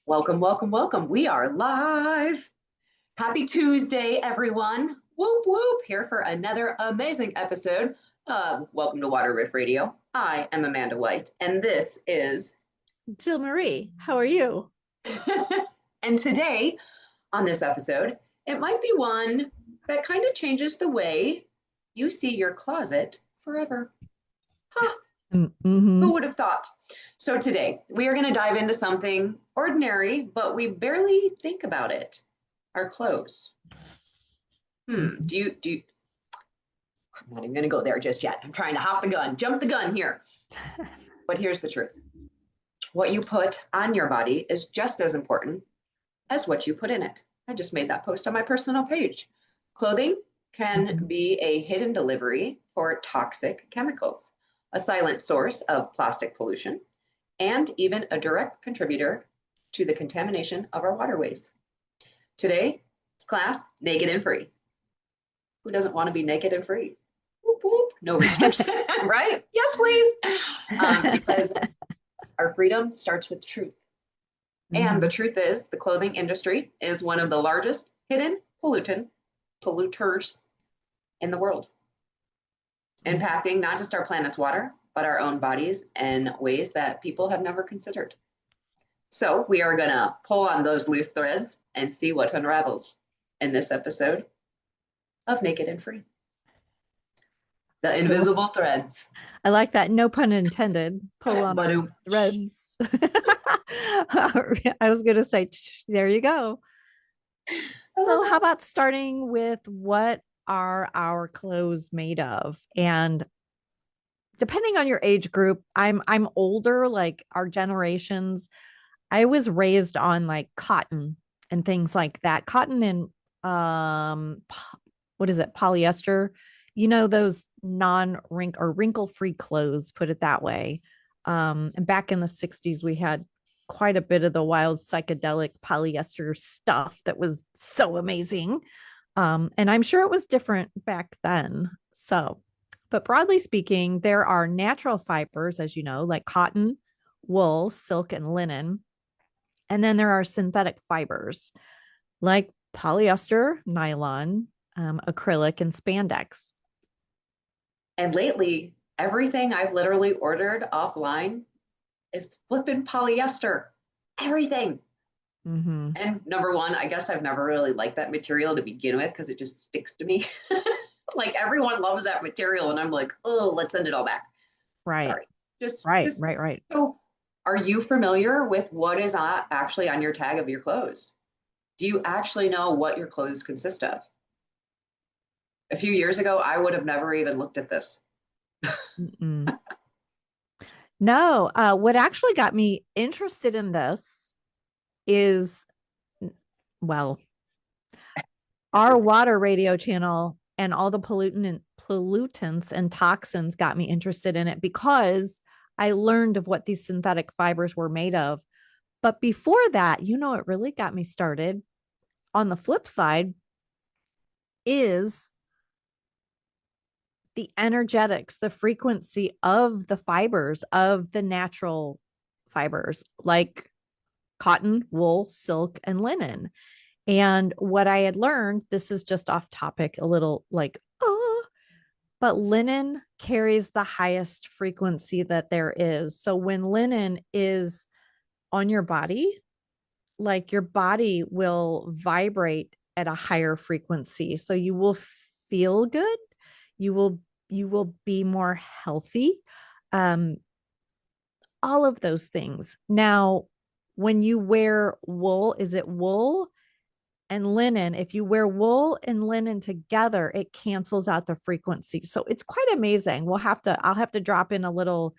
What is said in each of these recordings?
Welcome, welcome, welcome. We are live. Happy Tuesday, everyone. Whoop, whoop. Here for another amazing episode of Welcome to Water Riff Radio. I am Amanda White, and this is Jill Marie. How are you? And today on this episode, it might be one that kind of changes the way you see your closet forever. Huh. Who would have thought? So today we are going to dive into something ordinary, but we barely think about it. Our clothes. Do you, I'm not even going to go there just yet. I'm trying to jump the gun here. But here's the truth. What you put on your body is just as important as what you put in it. I just made that post on my personal page. Clothing can be a hidden delivery for toxic chemicals, a silent source of plastic pollution, and even a direct contributor to the contamination of our waterways. Today, it's class naked and free. Who doesn't want to be naked and free? Whoop, whoop. No restriction, right? Yes, please. Because our freedom starts with truth. And the truth is, the clothing industry is one of the largest hidden polluters in the world, impacting not just our planet's water, but our own bodies in ways that people have never considered. So we are going to pull on those loose threads and see what unravels in this episode of Naked and Free. The invisible threads. I like that. No pun intended. Pull on the threads. I was going to say, there you go. So how about starting with what are our clothes made of? And depending on your age group, I'm older, like our generations. I was raised on like cotton and things like that. Cotton and what is it? Polyester. You know, those wrinkle-free clothes, put it that way. And back in the 60s, we had quite a bit of the wild psychedelic polyester stuff that was so amazing. And I'm sure it was different back then. So, but broadly speaking, there are natural fibers, as you know, like cotton, wool, silk, and linen. And then there are synthetic fibers like polyester, nylon, acrylic, and spandex. And lately, everything I've literally ordered offline is flipping polyester. Everything. And number one, I guess I've never really liked that material to begin with because it just sticks to me. Like everyone loves that material, and I'm like, oh, let's send it all back. Right. Sorry. Right. So, are you familiar with what is actually on your tag of your clothes? Do you actually know what your clothes consist of? A few years ago, I would have never even looked at this. No, what actually got me interested in this is, well, our water radio channel and all the pollutants and toxins got me interested in it because I learned of what these synthetic fibers were made of. But before that, you know, it really got me started. On the flip side is the energetics, the frequency of the fibers, of the natural fibers like cotton, wool, silk, and linen. And what I had learned, this is just off topic, a little like, but linen carries the highest frequency that there is. So when linen is on your body, like your body will vibrate at a higher frequency. So you will feel good. You will be more healthy. All of those things. Now, when you wear wool, is it wool and linen? If you wear wool and linen together, it cancels out the frequency. So it's quite amazing. I'll have to drop in a little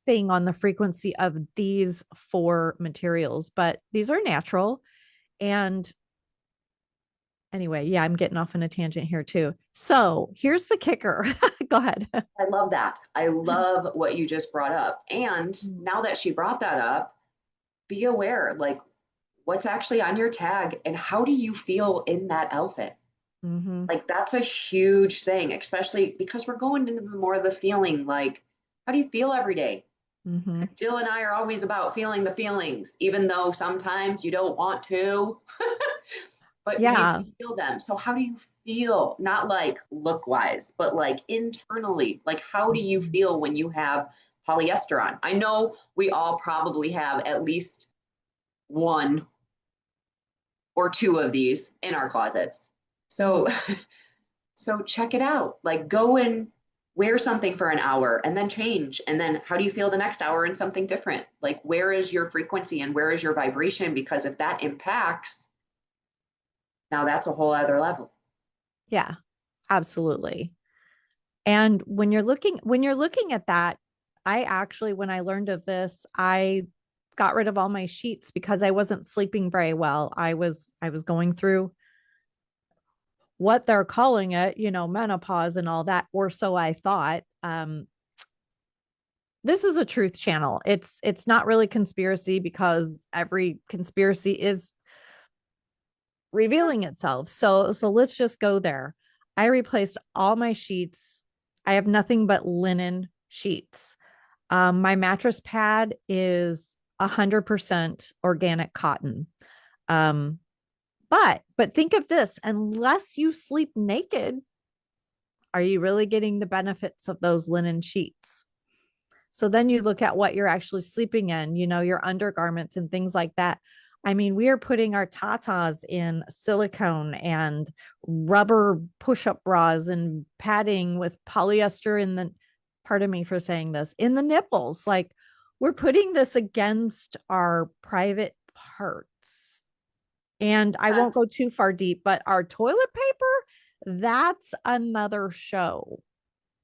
thing on the frequency of these four materials, but these are natural. And anyway, yeah, I'm getting off on a tangent here too. So here's the kicker. Go ahead. I love that. I love what you just brought up. And now that she brought that up, be aware, like what's actually on your tag and how do you feel in that outfit? Like that's a huge thing, especially because we're going into more of the feeling, like, how do you feel every day? Mm-hmm. Jill and I are always about feeling the feelings, even though sometimes you don't want to, but we Yeah. do feel them. So how do you feel? Not like look wise, but like internally, like how do you feel when you have polyester on? I know we all probably have at least one or two of these in our closets. So, so check it out. Like go and wear something for an hour and then change. And then how do you feel the next hour in something different? Like where is your frequency and where is your vibration? Because if that impacts, now that's a whole other level. Yeah, absolutely. And when you're looking at that, I actually, when I learned of this, I got rid of all my sheets because I wasn't sleeping very well. I was going through what they're calling it, menopause and all that, or so I thought. This is a truth channel. It's not really conspiracy because every conspiracy is revealing itself. So let's just go there. I replaced all my sheets. I have nothing but linen sheets. My mattress pad is 100% organic cotton. Um, but think of this, unless you sleep naked, are you really getting the benefits of those linen sheets? So then you look at what you're actually sleeping in, your undergarments and things like that. I mean, we are putting our tatas in silicone and rubber push-up bras and padding with polyester in the, pardon me for saying this, in the nipples. Like we're putting this against our private parts. And I won't go too far deep, but our toilet paper, that's another show.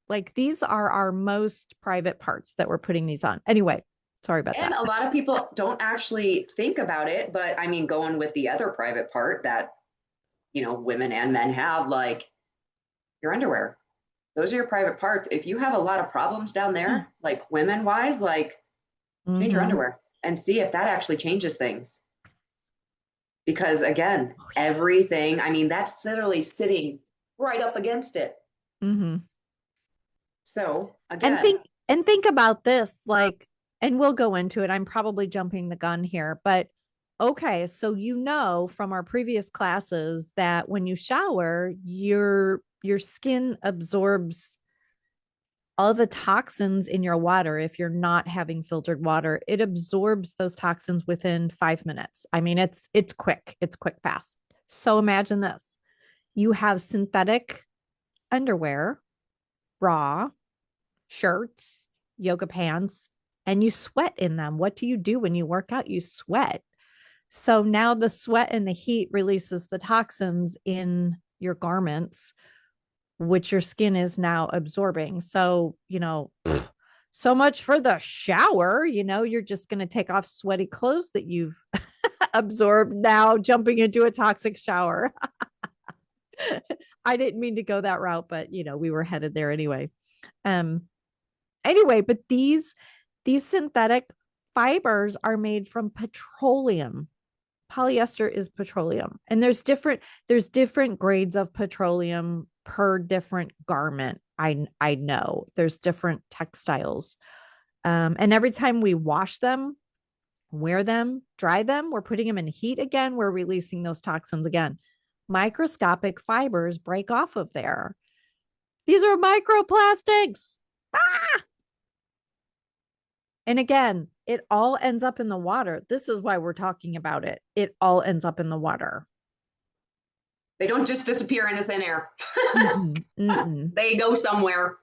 Like these are our most private parts that we're putting these on. Anyway, sorry about that. And a lot of people don't actually think about it, but I mean, going with the other private part that, women and men have, like your underwear. Those are your private parts. If you have a lot of problems down there, like women wise, like change your underwear and see if that actually changes things. Because again, everything, I mean, that's literally sitting right up against it. Mm-hmm. So again, and think about this, like, and we'll go into it. I'm probably jumping the gun here, but okay, so from our previous classes that when you shower, your skin absorbs all the toxins in your water. If you're not having filtered water, it absorbs those toxins within 5 minutes. I mean, it's quick, fast. So imagine this. You have synthetic underwear, bra, shirts, yoga pants, and you sweat in them. What do you do when you work out? You sweat. So now the sweat and the heat releases the toxins in your garments, which your skin is now absorbing. So, so much for the shower. You're just going to take off sweaty clothes that you've absorbed now, jumping into a toxic shower. I didn't mean to go that route, but we were headed there anyway. Anyway, but these synthetic fibers are made from petroleum. Polyester is petroleum, and there's different grades of petroleum per different garment. I know there's different textiles, and every time we wash them, wear them, dry them, we're putting them in heat again, we're releasing those toxins again. Microscopic fibers break off of there. These are microplastics. And again, it all ends up in the water. This is why we're talking about it. It all ends up in the water. They don't just disappear into thin air. They go somewhere.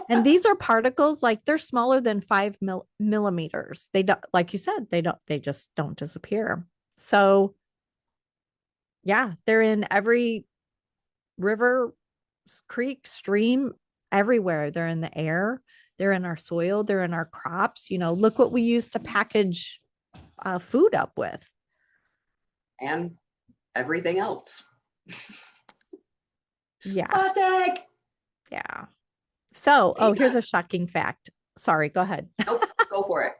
And these are particles, like they're smaller than 5 millimeters. They don't, like you said, they just don't disappear. So yeah, they're in every river, creek, stream, everywhere. They're in the air. They're in our soil. They're in our crops. Look what we use to package food up with. And everything else. Yeah. Plastic. Yeah. So, here's a shocking fact. Sorry, go ahead. Nope, go for it.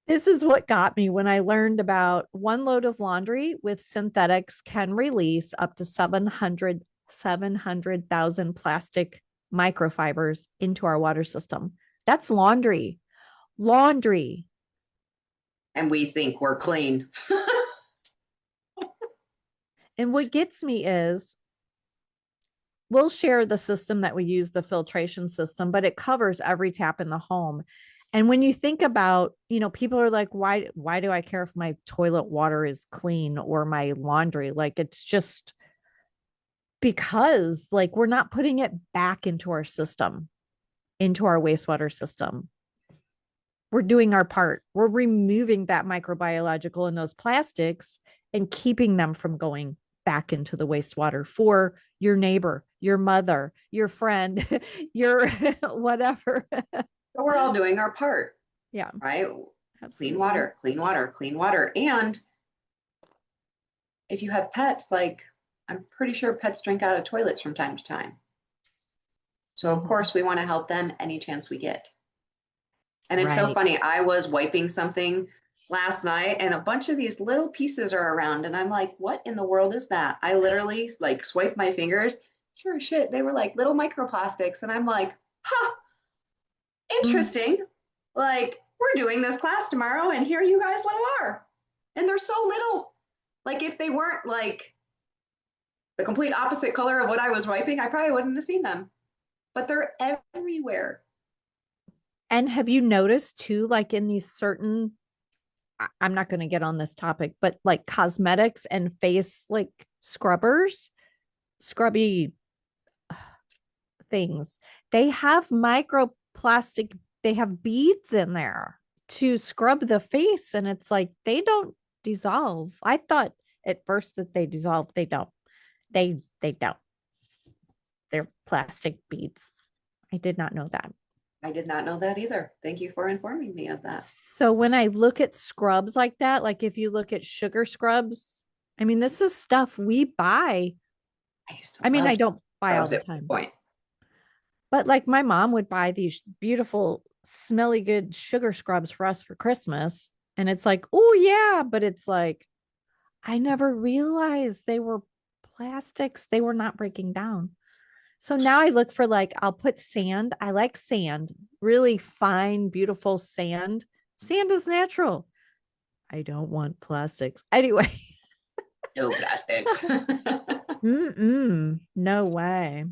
This is what got me when I learned about one load of laundry with synthetics can release up to 700,000 plastic microfibers into our water system. That's laundry. laundry. And we think we're clean. And what gets me is we'll share the system that we use, the filtration system, but it covers every tap in the home. And when you think about, people are like, why do I care if my toilet water is clean or my laundry? Like, it's just because like we're not putting it back into our system, into our wastewater system. We're doing our part. We're removing that microbiological and those plastics and keeping them from going back into the wastewater for your neighbor, your mother, your friend, your whatever. So we're all doing our part. Yeah. Right? Absolutely. Clean water, clean water, clean water. And if you have pets, like I'm pretty sure pets drink out of toilets from time to time. So of course we want to help them any chance we get. And it's so funny. I was wiping something last night and a bunch of these little pieces are around and I'm like, what in the world is that? I literally like swiped my fingers. Sure as shit. They were like little microplastics. And I'm like, interesting. Like we're doing this class tomorrow and here you guys little are. And they're so little. Like if they weren't like the complete opposite color of what I was wiping, I probably wouldn't have seen them. But they're everywhere. And have you noticed too, like in these certain, I'm not going to get on this topic, but like cosmetics and face like scrubbers, scrubby things, they have microplastic, they have beads in there to scrub the face. And it's like, they don't dissolve. I thought at first that they dissolve. They don't. They don't. They're plastic beads. I did not know that. I did not know that either. Thank you for informing me of that. So when I look at scrubs like that, like if you look at sugar scrubs, I mean, this is stuff we buy. I don't buy all the time. But like my mom would buy these beautiful, smelly good sugar scrubs for us for Christmas. And it's like, oh yeah, but it's like, I never realized they were plastics. They were not breaking down. So now I look for like, I'll put sand. I like sand, really fine, beautiful sand. Sand is natural. I don't want plastics. Anyway. No plastics. No way.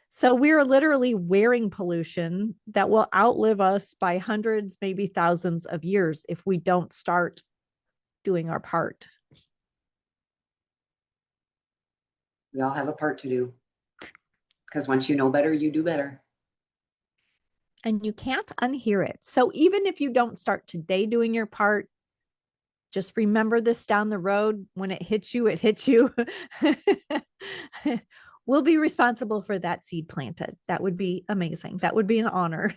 So we're literally wearing pollution that will outlive us by hundreds, maybe thousands of years if we don't start doing our part. We all have a part to do. Because once you know better, you do better. And you can't unhear it. So even if you don't start today doing your part, just remember this down the road. When it hits you, it hits you. We'll be responsible for that seed planted. That would be amazing. That would be an honor.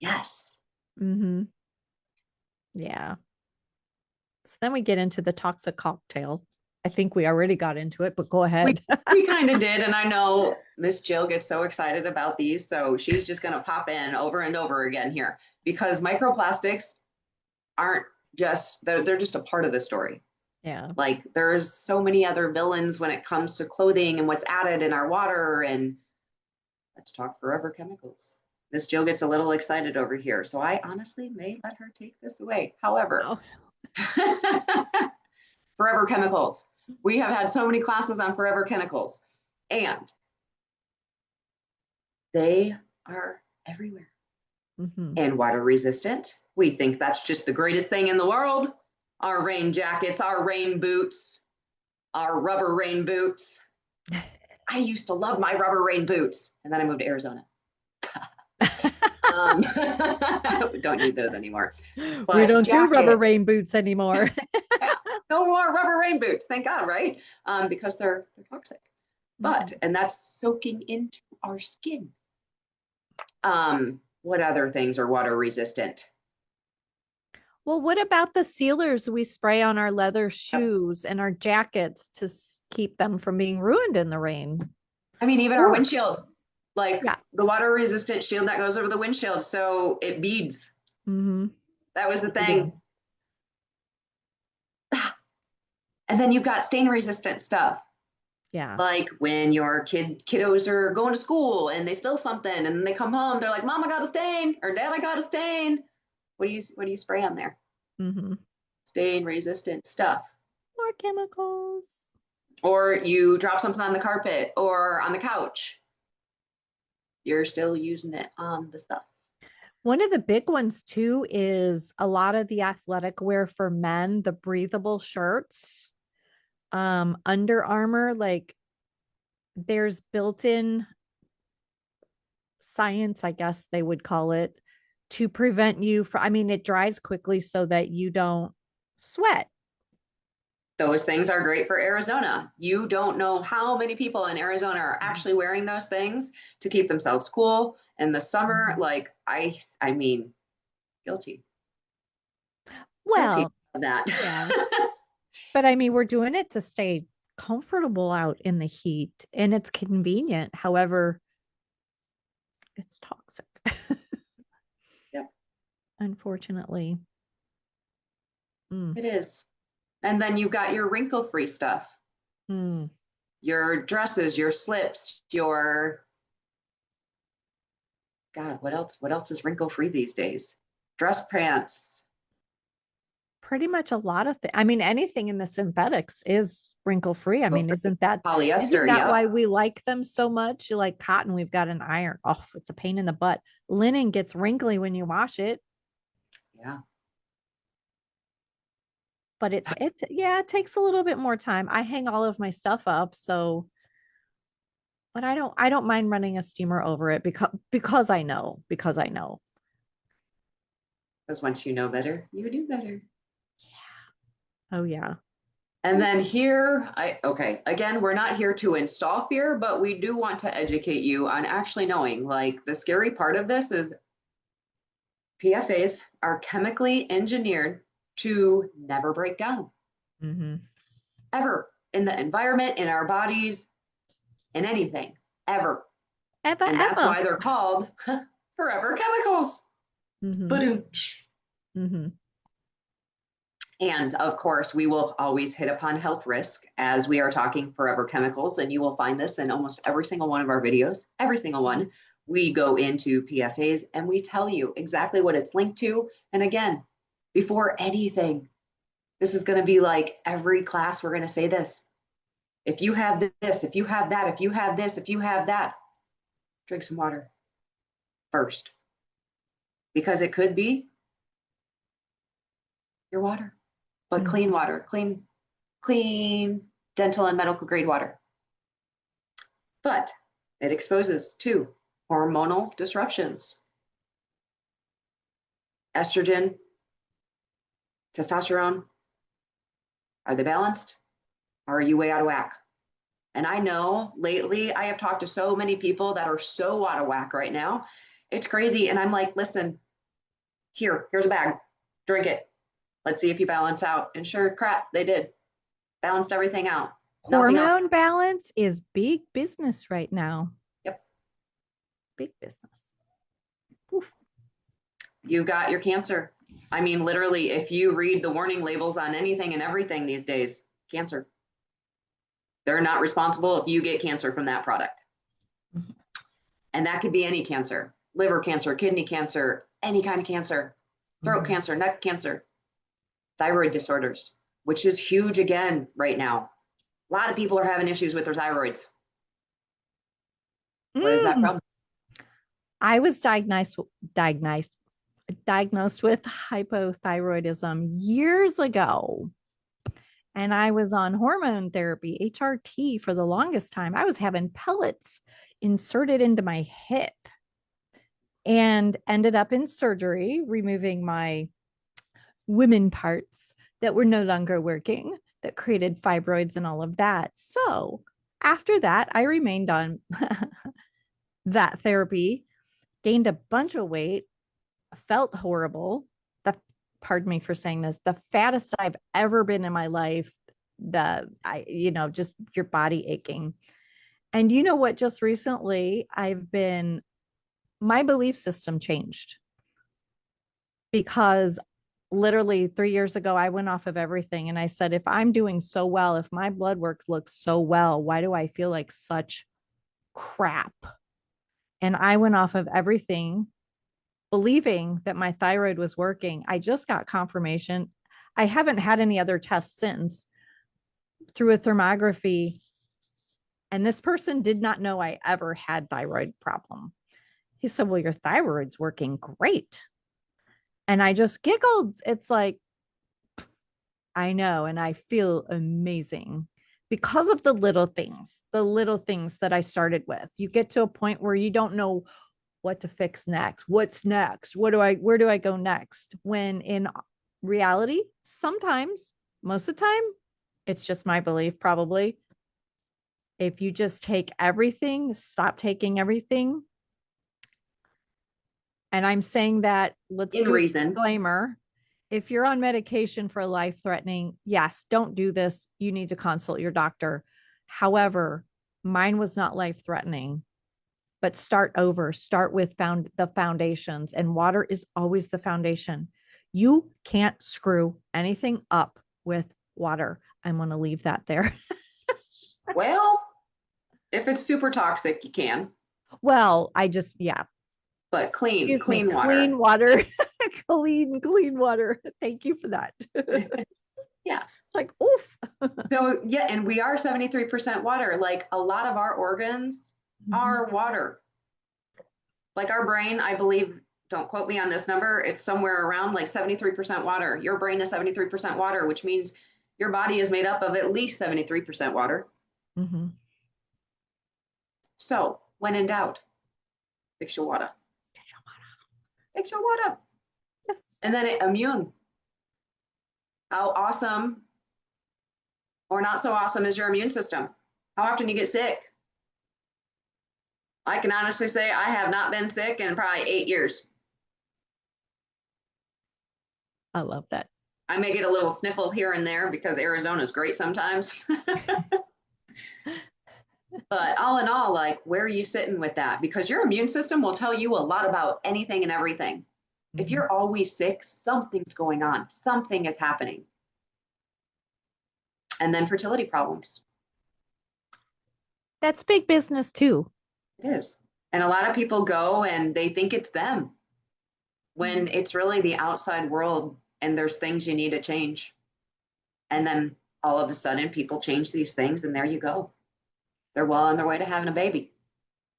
Yes. Yeah. So then we get into the toxic cocktail. I think we already got into it, but go ahead. We kind of did. And I know Miss Jill gets so excited about these. So she's just going to pop in over and over again here because microplastics aren't just, they're just a part of the story. Yeah. Like there's so many other villains when it comes to clothing and what's added in our water. And let's talk forever chemicals. Miss Jill gets a little excited over here. So I honestly may let her take this away. However, forever chemicals. We have had so many classes on forever chemicals and they are everywhere. And water resistant. We think that's just the greatest thing in the world. Our rain jackets, our rain boots, our rubber rain boots. I used to love my rubber rain boots and then I moved to Arizona. Don't need those anymore. But we don't do rubber rain boots anymore. No more rubber rain boots, thank God, right? Because they're toxic. But, and that's soaking into our skin. What other things are water resistant? Well, what about the sealers we spray on our leather shoes and our jackets to keep them from being ruined in the rain? I mean, even our windshield, like the water resistant shield that goes over the windshield, so it beads. That was the thing. And then you've got stain resistant stuff. Yeah. Like when your kiddos are going to school and they spill something and then they come home, they're like, Mom, I got a stain, or Dad, I got a stain. What do you spray on there? Mm-hmm. Stain resistant stuff. More chemicals. Or you drop something on the carpet or on the couch. You're still using it on the stuff. One of the big ones too is a lot of the athletic wear for men, the breathable shirts, Under Armour, like there's built-in science, I guess they would call it, to prevent you from, I mean, it dries quickly so that you don't sweat. Those things are great for Arizona. You don't know how many people in Arizona are actually wearing those things to keep themselves cool in the summer. Like I mean, guilty Well, of that. yeah. But I mean, we're doing it to stay comfortable out in the heat and it's convenient. However, it's toxic. Yep. Unfortunately. It is. And then you've got your wrinkle-free stuff. Mm. Your dresses, your slips, your God, what else? What else is wrinkle-free these days? Dress pants. Pretty much a lot of things. I mean, anything in the synthetics is wrinkle free. I mean, isn't Polyester, yep. why we like them so much? You like cotton, we've got an iron. Oh, it's a pain in the butt. Linen gets wrinkly when you wash it. Yeah. But yeah, it takes a little bit more time. I hang all of my stuff up, so but I don't mind running a steamer over it because I know. Because once you know better, you do better. Oh yeah. And then here, again, we're not here to install fear, but we do want to educate you on actually knowing, like the scary part of this is PFAs are chemically engineered to never break down. Mm-hmm. Ever in the environment, in our bodies, in anything, ever. And that's why they're called forever chemicals. Mm-hmm. Mm-hmm. And of course, we will always hit upon health risk as we are talking forever chemicals. And you will find this in almost every single one of our videos, every single one. We go into PFAs and we tell you exactly what it's linked to. And again, before anything, this is going to be like every class, we're going to say this. If you have this, if you have that, if you have this, if you have that, drink some water first. Because it could be your water. But clean water, clean dental and medical grade water. But it exposes to hormonal disruptions. Estrogen, testosterone, are they balanced? Or are you way out of whack? And I know lately I have talked to so many people that are so out of whack right now. It's crazy. And I'm like, listen, here's a bag, drink it. Let's see if you balance out. And sure crap, they did. Balanced everything out. Hormone balance is big business right now. Yep. Big business. Oof. You got your cancer. I mean, literally, if you read the warning labels on anything and everything these days, cancer. They're not responsible if you get cancer from that product. Mm-hmm. And that could be any cancer, liver cancer, kidney cancer, any kind of cancer, throat cancer, neck cancer. Thyroid disorders, which is huge again right now. A lot of people are having issues with their thyroids. What is that from? I was diagnosed with hypothyroidism years ago. And I was on hormone therapy, HRT, for the longest time. I was having pellets inserted into my hip and ended up in surgery, removing my women parts that were no longer working, that created fibroids and all of that. So after that, I remained on that therapy, gained a bunch of weight, felt horrible. Pardon me for saying this, the fattest I've ever been in my life, just your body aching. And you know what? Just recently, my belief system changed because literally 3 years ago, I went off of everything. And I said, if I'm doing so well, if my blood work looks so well, why do I feel like such crap? And I went off of everything, believing that my thyroid was working. I just got confirmation. I haven't had any other tests since, through a thermography. And this person did not know I ever had thyroid problem. He said, well, your thyroid's working great. And I just giggled. It's like, I know. And I feel amazing because of the little things that I started with. You get to a point where you don't know what to fix next. What's next? Where do I go next? When in reality, sometimes, most of the time, it's just my belief, probably. If you just take everything, stop taking everything. And I'm saying that, let's do a disclaimer. If you're on medication for life-threatening, yes, don't do this. You need to consult your doctor. However, mine was not life-threatening, but start over. Start with the foundations, and water is always the foundation. You can't screw anything up with water. I'm going to leave that there. Well, if it's super toxic, you can. Well, But clean water. Clean water. clean water. Thank you for that. Yeah. It's like, oof. So yeah, and we are 73% water. Like a lot of our organs are water. Like our brain, I believe, don't quote me on this number, it's somewhere around like 73% water. Your brain is 73% water, which means your body is made up of at least 73% water. Mm-hmm. So when in doubt, fix your water. Fix your water. Yes. And then immune. How awesome or not so awesome is your immune system? How often you get sick? I can honestly say I have not been sick in probably 8 years. I love that. I may get a little sniffle here and there because Arizona is great sometimes. But all in all, like, where are you sitting with that? Because your immune system will tell you a lot about anything and everything. Mm-hmm. If you're always sick, something's going on. Something is happening. And then fertility problems. That's big business too. It is. And a lot of people go and they think it's them when it's really the outside world and there's things you need to change. And then all of a sudden people change these things and there you go. They're well on their way to having a baby.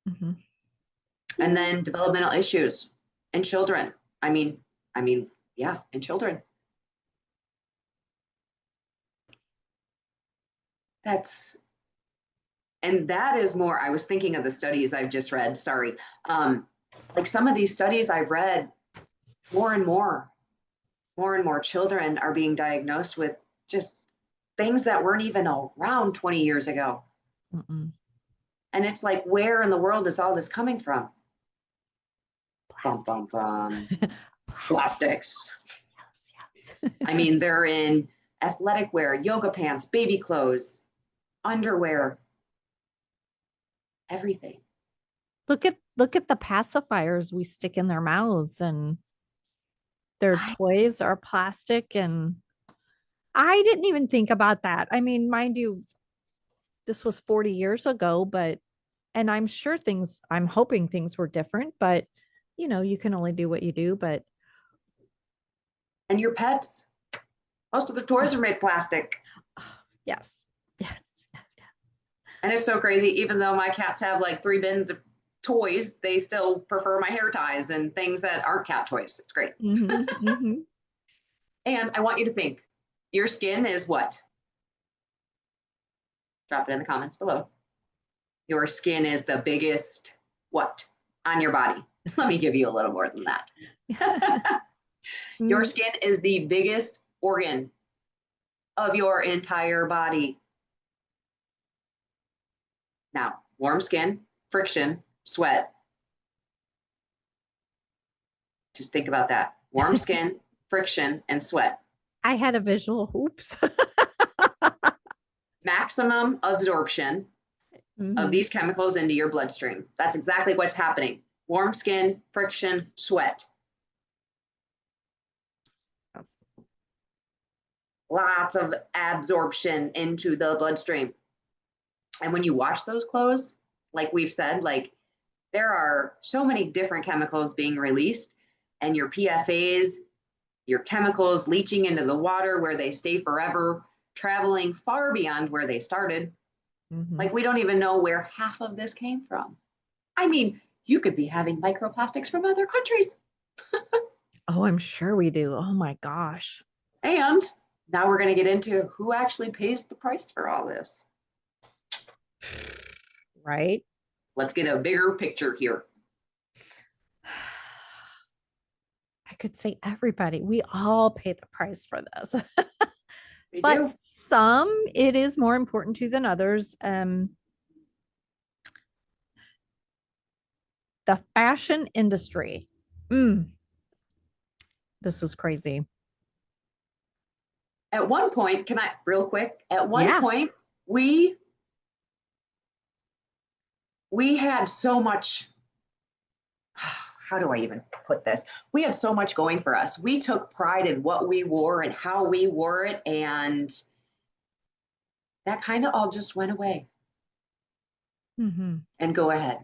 Mm-hmm. And then developmental issues in children. I mean, yeah, in children. That is more, I was thinking of the studies I've just read, sorry. Like some of these studies I've read, more and more children are being diagnosed with just things that weren't even around 20 years ago. Mm-mm. And it's like, where in the world is all this coming from? Plastics. Yes. I mean, they're in athletic wear, yoga pants, baby clothes, underwear, everything. Look at the pacifiers we stick in their mouths, and their toys are plastic. And I didn't even think about that. I mean, mind you, this was 40 years ago, and I'm hoping things were different, but you can only do what you do. But and your pets, most of the toys are made plastic. Yes. And it's so crazy. Even though my cats have like 3 bins of toys, they still prefer my hair ties and things that aren't cat toys. It's great. Mm-hmm, mm-hmm. And I want you to think, your skin is what? Drop it in the comments below. Your skin is the biggest what on your body? Let me give you a little more than that. Your skin is the biggest organ of your entire body. Now, warm skin, friction, sweat. Just think about that. Warm skin, friction, and sweat. I had a visual. Oops. Maximum absorption of these chemicals into your bloodstream. That's exactly what's happening. Warm skin, friction, sweat. lots of absorption into the bloodstream. And when you wash those clothes, like we've said, like there are so many different chemicals being released, and your PFAs, your chemicals leaching into the water where they stay forever, traveling far beyond where they started. Like we don't even know where half of this came from. I mean, you could be having microplastics from other countries. Oh, I'm sure we do. Oh my gosh. And now we're going to get into who actually pays the price for all this. Right? Let's get a bigger picture here. I could say everybody. We all pay the price for this. We But do. some it is more important to than others. The fashion industry. This is crazy. At one point, can I, real quick, at one Yeah. point, we had so much, how do I even put this? We have so much going for us. We took pride in what we wore and how we wore it, and that kind of all just went away. And go ahead.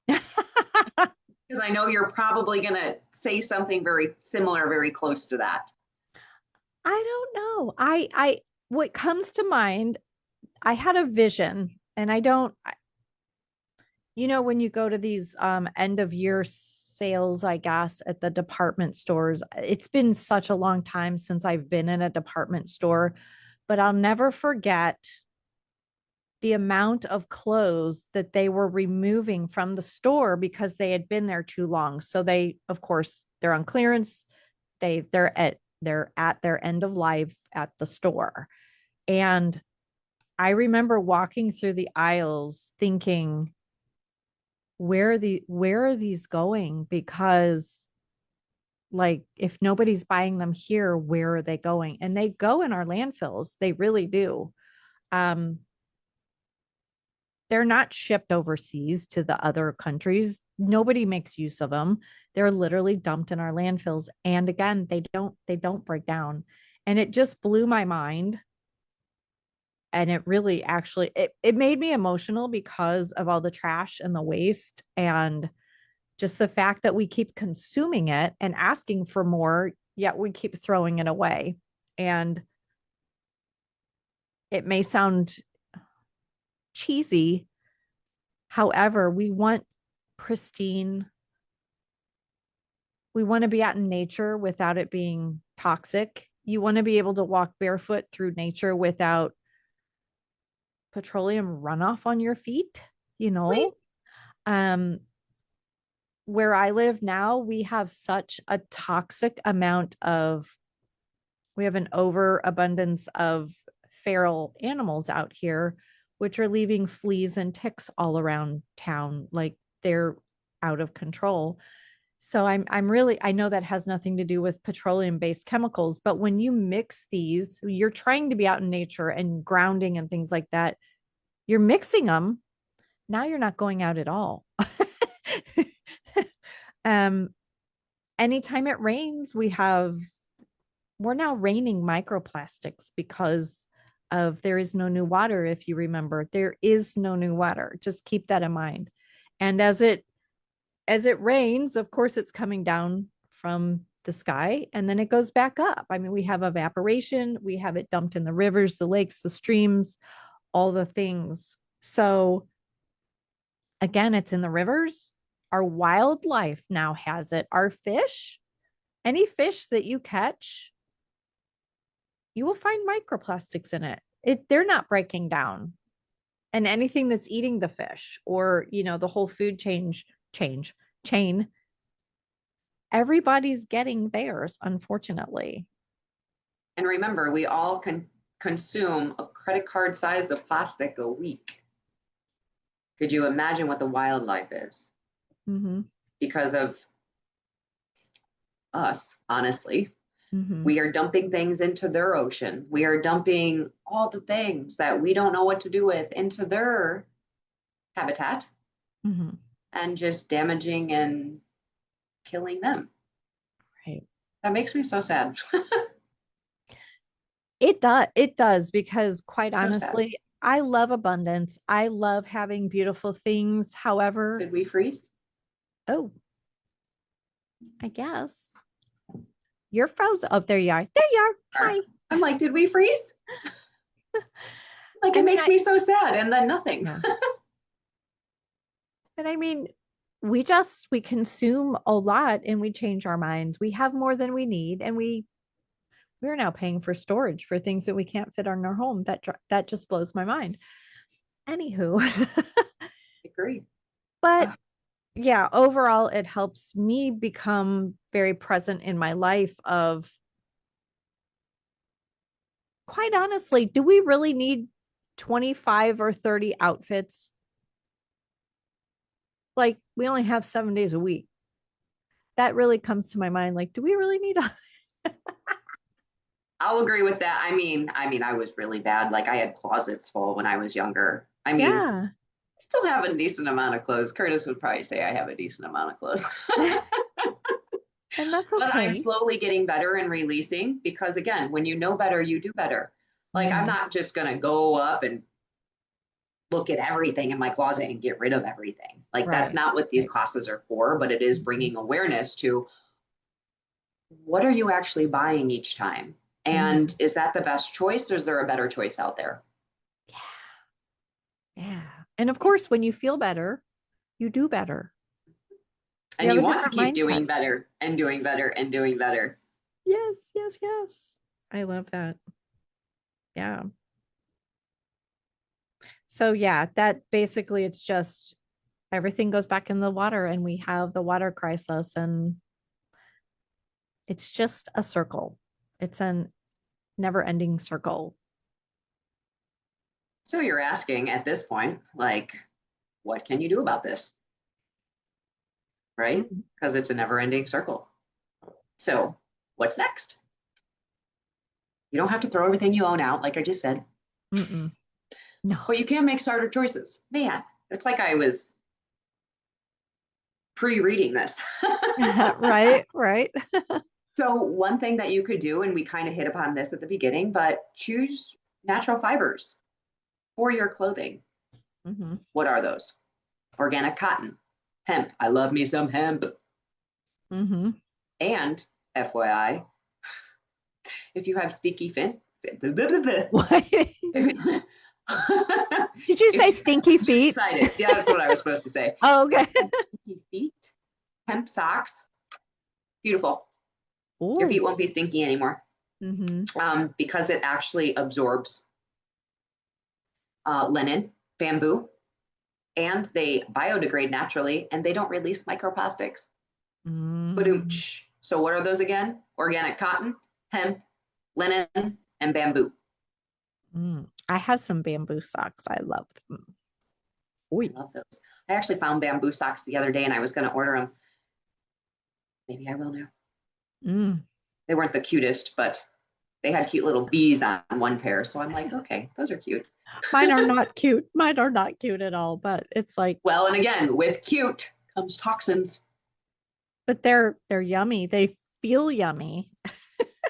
Because I know you're probably going to say something very similar, very close to that. I don't know. What comes to mind, I had a vision, and when you go to these end of year sales, I guess, at the department stores, it's been such a long time since I've been in a department store, but I'll never forget the amount of clothes that they were removing from the store because they had been there too long. So they, of course, they're on clearance. They're at their end of life at the store. And I remember walking through the aisles thinking, where are these going? Because like, if nobody's buying them here, where are they going? And they go in our landfills. They really do. They're not shipped overseas to the other countries. Nobody makes use of them. They're literally dumped in our landfills. And again, they don't break down. And it just blew my mind. And it really actually it made me emotional because of all the trash and the waste, and just the fact that we keep consuming it and asking for more, yet we keep throwing it away. And it may sound cheesy. However, we want pristine. We want to be out in nature without it being toxic. You want to be able to walk barefoot through nature without petroleum runoff on your feet, Um, where I live now, we have such a toxic amount we have an overabundance of feral animals out here, which are leaving fleas and ticks all around town. Like they're out of control. So I know that has nothing to do with petroleum based chemicals, but when you mix these, you're trying to be out in nature and grounding and things like that. You're mixing them. Now you're not going out at all. Anytime it rains, we're now raining microplastics because of there is no new water. If you remember, there is no new water. Just keep that in mind. And as it rains, of course, it's coming down from the sky and then it goes back up. I mean, we have evaporation, we have it dumped in the rivers, the lakes, the streams, all the things. So again, it's in the rivers. Our wildlife now has it. Our fish, any fish that you catch, you will find microplastics in it. They're not breaking down. And anything that's eating the fish or, the whole food chain, everybody's getting theirs, unfortunately. And remember, we all can consume a credit card size of plastic a week. Could you imagine what the wildlife is? Because of us, honestly. We are dumping things into their ocean. We are dumping all the things that we don't know what to do with into their habitat and just damaging and killing them. Right. That makes me so sad. It does, because quite So sad. honestly, I love abundance. I love having beautiful things. However, Did we freeze? oh, I guess you're frozen. Oh, there you are. There you are. Hi. I'm like, did we freeze? Like, I it mean, makes me so sad. And then nothing. yeah. But I mean, we consume a lot and we change our minds. We have more than we need, and we're now paying for storage for things that we can't fit in our home. That just blows my mind. Anywho, Agree. but yeah, overall, it helps me become very present in my life of, quite honestly, do we really need 25 or 30 outfits? Like, we only have 7 days a week. That really comes to my mind. Like, do we really need I'll agree with that. I was really bad. Like I had closets full when I was younger. Yeah. I still have a decent amount of clothes. Curtis would probably say I have a decent amount of clothes. And that's But I'm okay. slowly getting better and releasing because again, when you know better, you do better. Like I'm Mhm. not just gonna go up and look at everything in my closet and get rid of everything. Like that's Right. not what these Right. classes are for, but it is Mhm. bringing awareness to what are you actually buying each time? And Mhm. is that the best choice or is there a better choice out there? Yeah. Yeah. And of course, when you feel better, you do better. You And have you a want to different keep mindset. doing better and doing better and doing better. Yes, yes, yes. I love that. Yeah. So yeah, that basically, it's just everything goes back in the water and we have the water crisis, and it's just a circle. It's a never-ending circle. So you're asking at this point, like, what can you do about this? Right? Mm. Because it's a never ending circle. So what's next? You don't have to throw everything you own out, like I just said, Mm-mm. No. but you can make smarter choices. Man, it's like I was pre reading this. Right, right. So, one thing that you could do, and we kind of hit upon this at the beginning, but choose natural fibers for your clothing. Hmm. What are those? Organic cotton, hemp. I love me some hemp. Hmm. And FYI, if you have sticky fin, What? if Did you say you stinky feet? decided, yeah, that's what I was supposed to say. Oh, okay. If you have sticky feet, hemp socks, beautiful. Your feet Oh. won't be stinky anymore Hmm. because it actually absorbs linen, bamboo, and they biodegrade naturally and they don't release microplastics. Mm. Ba-doom-tsh. So what are those again? Organic cotton, hemp, linen, and bamboo. Mm. I have some bamboo socks. I love them. I Oi. love those. I actually found bamboo socks the other day and I was going to order them. Maybe I will now. Mm. They weren't the cutest, but they had cute little bees on one pair. So I'm like, okay, those are cute. Mine are not cute. Mine are not cute at all, but it's like, Well, and again, with cute comes toxins. but they're yummy. They feel yummy.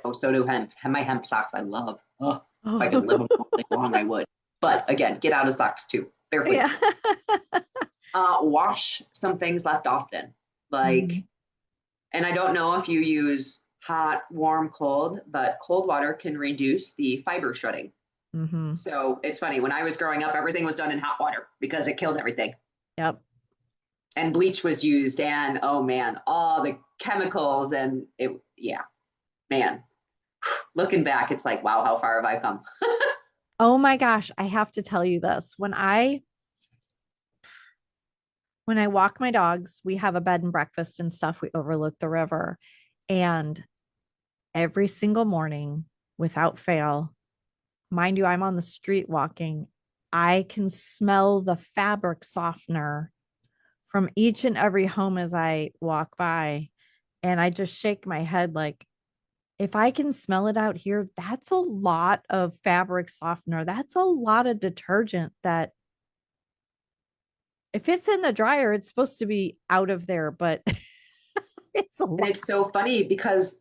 Oh, so do hemp. My hemp socks I love. Oh, if I could live them Oh. all day long, I would. But again, get out of socks too. They're for you. Yeah. Wash some things left often. Hmm. Like, and I don't know if you use hot, warm, cold, but cold water can reduce the fiber shredding. Hmm. So it's funny. When I was growing up, everything was done in hot water because it killed everything. Yep. And bleach was used, and oh man, all the chemicals and it, yeah, man. Looking back, it's like, wow, how far have I come? Oh my gosh, I have to tell you this. When I walk my dogs, we have a bed and breakfast and stuff. We overlook the river. And every single morning, without fail, mind you, I'm on the street walking, I can smell the fabric softener from each and every home as I walk by. And I just shake my head like, if I can smell it out here, that's a lot of fabric softener. That's a lot of detergent that, if it's in the dryer, it's supposed to be out of there, but it's a And lot. it's so funny because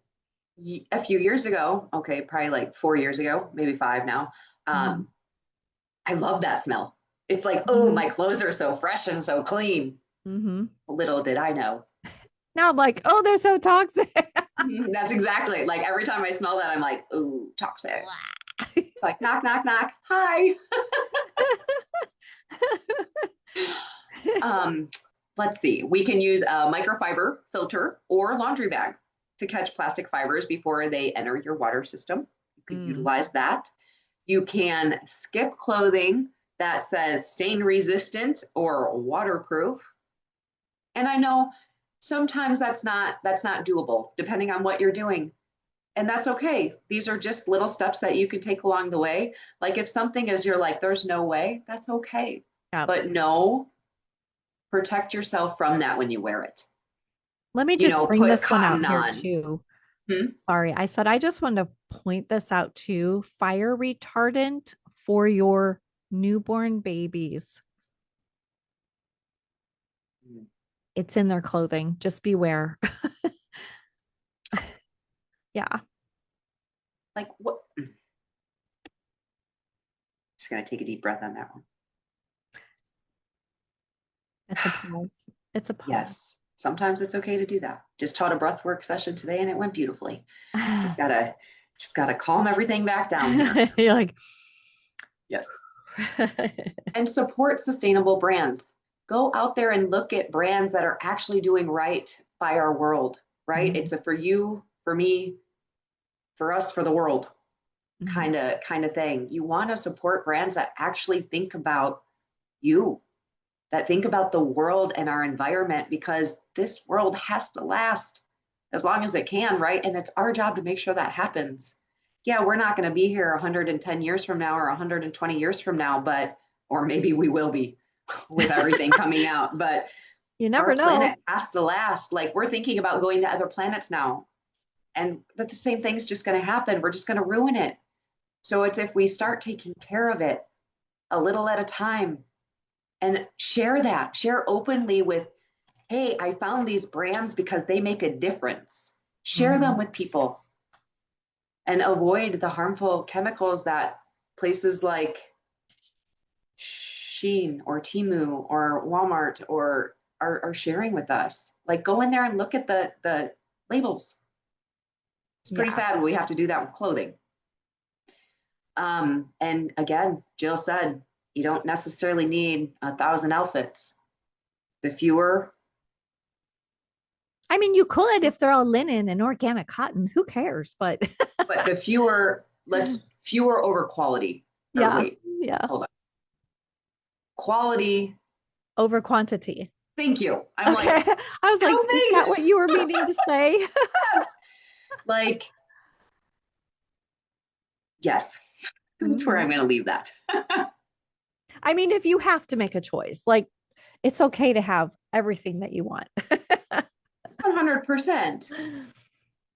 a few years ago, okay, probably like 4 years ago, maybe 5 now. Mhm. Um, I love that smell. It's like, oh, Mhm. my clothes are so fresh and so clean. Mhm. Little did I know. Now I'm like, oh, they're so toxic. That's exactly like every time I smell that, I'm like, ooh, toxic. It's like knock, knock, knock. Hi. Um, let's see. We can use a microfiber filter or laundry bag to catch plastic fibers before they enter your water system. You could Mm. utilize that. You can skip clothing that says stain resistant or waterproof. And I know sometimes that's not doable depending on what you're doing. And that's okay. These are just little steps that you can take along the way. Like if something is you're like there's no way, that's okay. Yeah. But no, protect yourself from that when you wear it. Let me just bring Put this one out cotton here on. too. Hmm? Sorry, I said I just wanted to point this out too. Fire retardant for your newborn babies. It's in their clothing. Just beware. Yeah. Like what? Just gonna take a deep breath on that one. It's a pause. It's a pause. Yes. Sometimes it's okay to do that. Just taught a breath work session today and it went beautifully. Just gotta just gotta calm everything back down here. You're like, Yes. And support sustainable brands. Go out there and look at brands that are actually doing right by our world, right? Mhm. It's a for you, for me, for us, for the world Mhm. kind of thing. You want to support brands that actually think about you, that think about the world and our environment, because this world has to last as long as it can, right? And it's our job to make sure that happens. Yeah, we're not going to be here 110 years from now or 120 years from now, but, or maybe we will be with everything coming out, but You our never know. planet has to last. Like we're thinking about going to other planets now, and that the same thing's just going to happen. We're just going to ruin it. So it's if we start taking care of it a little at a time and share openly with, hey, I found these brands because they make a difference. Share them Mhm. with people and avoid the harmful chemicals that places like Sheen or Timu or Walmart or are sharing with us. Like go in there and look at the labels. It's pretty Yeah. sad we have to do that with clothing. And again, Jill said, you don't necessarily need 1,000 outfits. The fewer, I mean, you could if they're all linen and organic cotton. Who cares? But but the fewer, let's fewer over quality. Or yeah, wait, yeah. hold on. Quality. Over quantity. Thank you. I'm Okay. like, I was like, help is me. that what you were meaning to say? Yes. Like, yes. That's where Mhm. I'm going to leave that. I mean, if you have to make a choice, like it's okay to have everything that you want. 100%.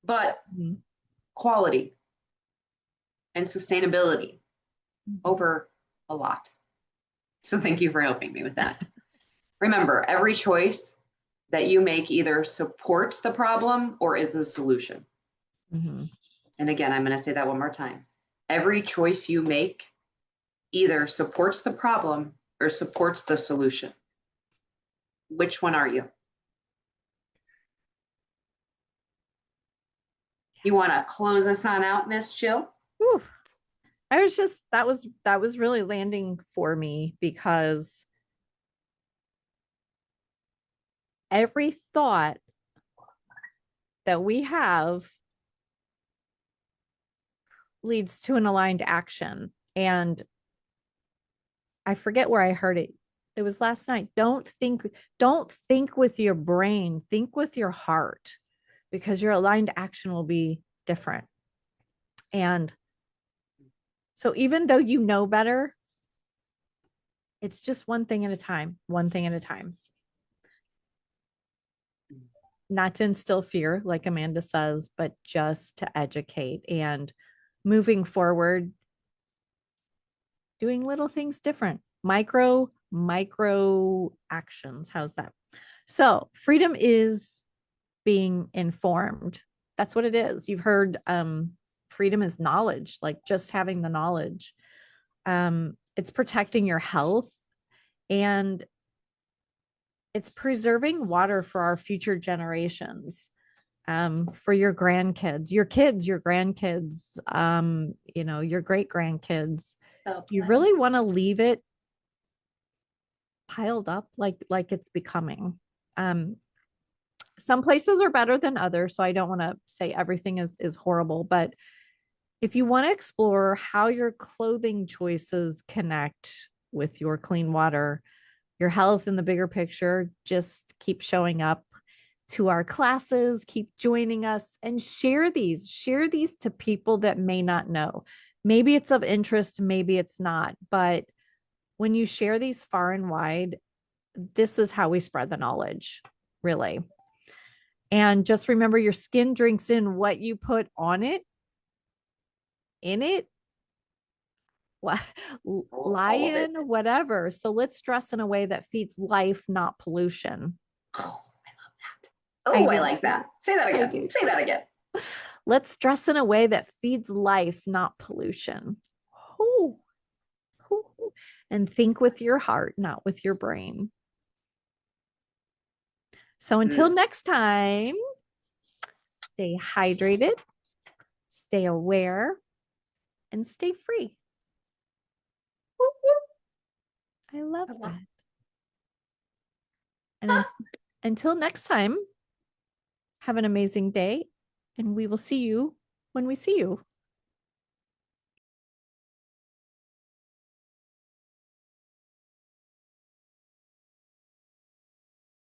But Mhm. quality and sustainability over a lot. So thank you for helping me with that. Remember, every choice that you make either supports the problem or is the solution. Mhm. And again, I'm going to say that one more time. Every choice you make either supports the problem or supports the solution. Which one are you? You want to close us on out, Miss Jill? Whew. I was just that was really landing for me because every thought that we have leads to an aligned action. And I forget where I heard it. It was last night. Don't think with your brain, think with your heart because your aligned action will be different. And so even though you know better, it's just one thing at a time, one thing at a time. Not to instill fear, like Amanda says, but just to educate and moving forward, doing little things different, micro actions. How's that? So, freedom is being informed. That's what it is. You've heard freedom is knowledge, like just having the knowledge. It's protecting your health, and it's preserving water for our future generations, for your grandkids, your kids, your grandkids, your great grandkids. Oh, You really want to leave it piled up like it's becoming. Some places are better than others, so I don't want to say everything is horrible, but if you want to explore how your clothing choices connect with your clean water, your health in the bigger picture, just keep showing up to our classes, keep joining us, and share these to people that may not know. Maybe it's of interest, maybe it's not, but when you share these far and wide, this is how we spread the knowledge, really. And just remember, your skin drinks in what you put on it, in it, lion, whatever. So let's dress in a way that feeds life, not pollution. Oh, I love that. Oh, I like that. Say that again. Say that again. Let's dress in a way that feeds life, not pollution. Ooh. Ooh. And think with your heart, not with your brain. So until next time, stay hydrated, stay aware, and stay free. I love that. And until next time, have an amazing day, and we will see you when we see you.